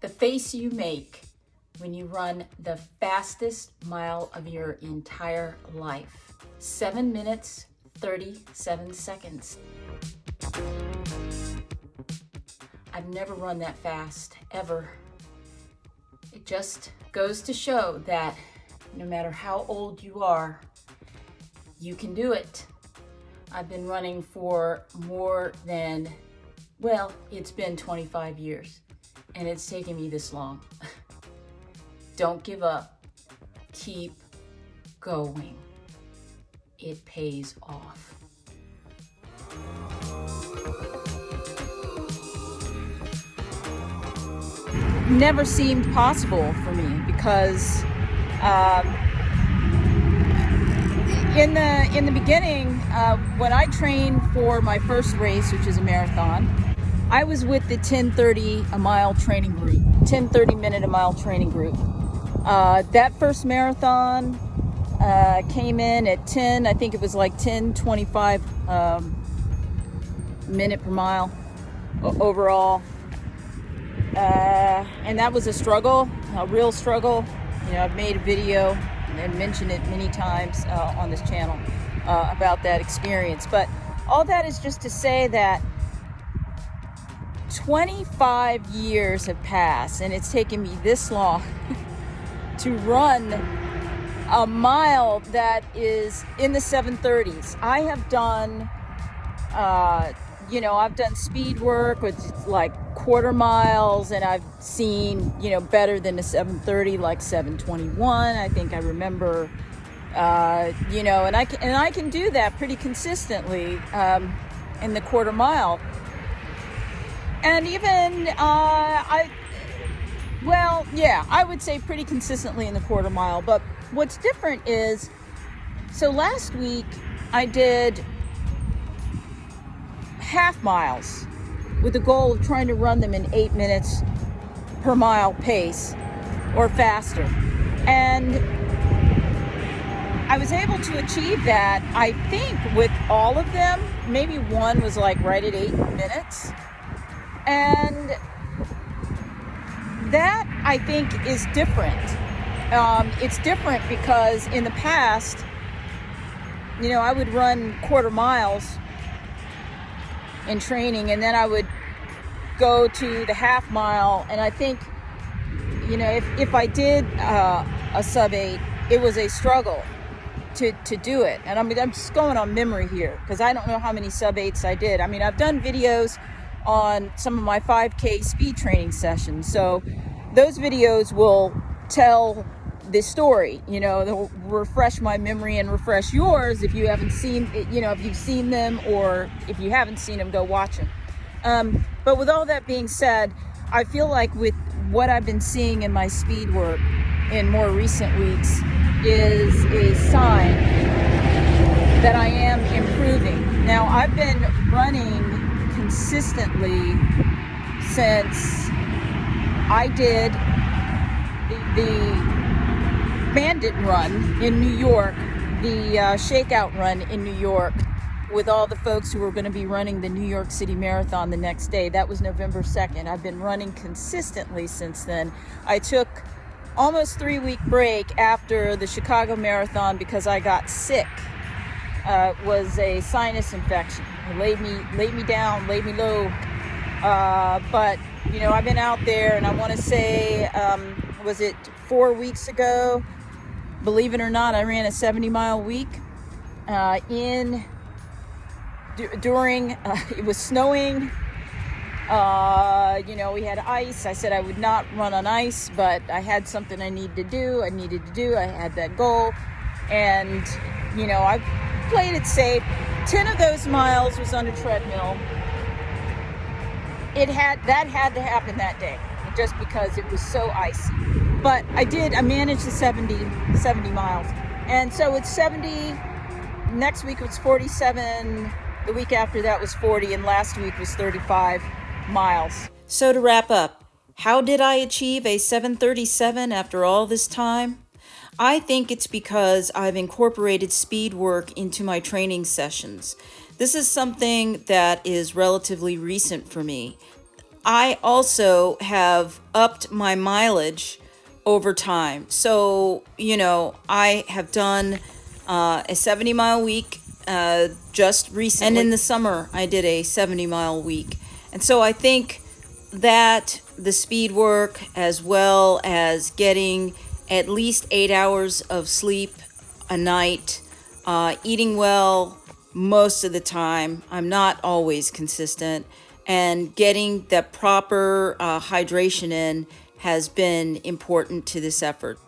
The face you make when you run the fastest mile of your entire life. 7 minutes, 37 seconds. I've never run that fast, ever. It just goes to show that no matter how old you are, you can do it. I've been running for more than, well, it's been 25 years, and it's taken me this long. Don't give up. Keep going. It pays off. Never seemed possible for me because in the beginning, when I trained for my first race, which is a marathon, I was with the 10:30 a mile training group, 10:30 minute a mile training group. That first marathon came in at 10, I think it was like 10:25 minute per mile overall. And that was a struggle, a real struggle. You know, I've made a video and mentioned it many times on this channel about that experience. But all that is just to say that 25 years have passed, and it's taken me this long to run a mile that is in the 7:30s. I have done, I've done speed work with like quarter miles, and I've seen, better than a 7:30, like 7:21. I think I remember, and I can do that pretty consistently in the quarter mile. And even, I would say pretty consistently in the quarter mile. But what's different is, so last week I did half miles with the goal of trying to run them in 8 minutes per mile pace or faster. And I was able to achieve that, I think, with all of them. Maybe one was like right at 8 minutes. And that, I think, is different. It's different because in the past, I would run quarter miles in training, and then I would go to the half mile. And I think, if I did a sub 8, it was a struggle to do it. And I'm just going on memory here because I don't know how many sub 8s I did. I mean, I've done videos on some of my 5K speed training sessions, so those videos will tell the story. They'll refresh my memory and refresh yours if you haven't seen it, if you've seen them, or if you haven't seen them, go watch them. But with all that being said, I feel like with what I've been seeing in my speed work in more recent weeks is a sign that I am improving. Now, I've been running consistently since I did the Bandit Run in New York, the Shakeout Run in New York, with all the folks who were going to be running the New York City Marathon the next day. That was November 2nd. I've been running consistently since then. I took almost 3-week break after the Chicago Marathon because I got sick. It was a sinus infection. It laid me down, laid me low. But I've been out there, and I want to say, was it 4 weeks ago? Believe it or not, I ran a 70-mile week. During it was snowing. We had ice. I said I would not run on ice, but I had something I needed to do. I had that goal, and I played it safe. 10 of those miles was on a treadmill. That had to happen that day, just because it was so icy. But I managed the 70 miles. And so it's 70, next week it was 47, the week after that was 40, and last week was 35 miles. So to wrap up, how did I achieve a 7:37 after all this time? I think it's because I've incorporated speed work into my training sessions. This is something that is relatively recent for me. I also have upped my mileage over time. So, I have done a 70-mile week just recently. And in the summer, I did a 70-mile week. And so I think that the speed work, as well as getting at least 8 hours of sleep a night, eating well most of the time, I'm not always consistent, and getting the proper hydration in has been important to this effort.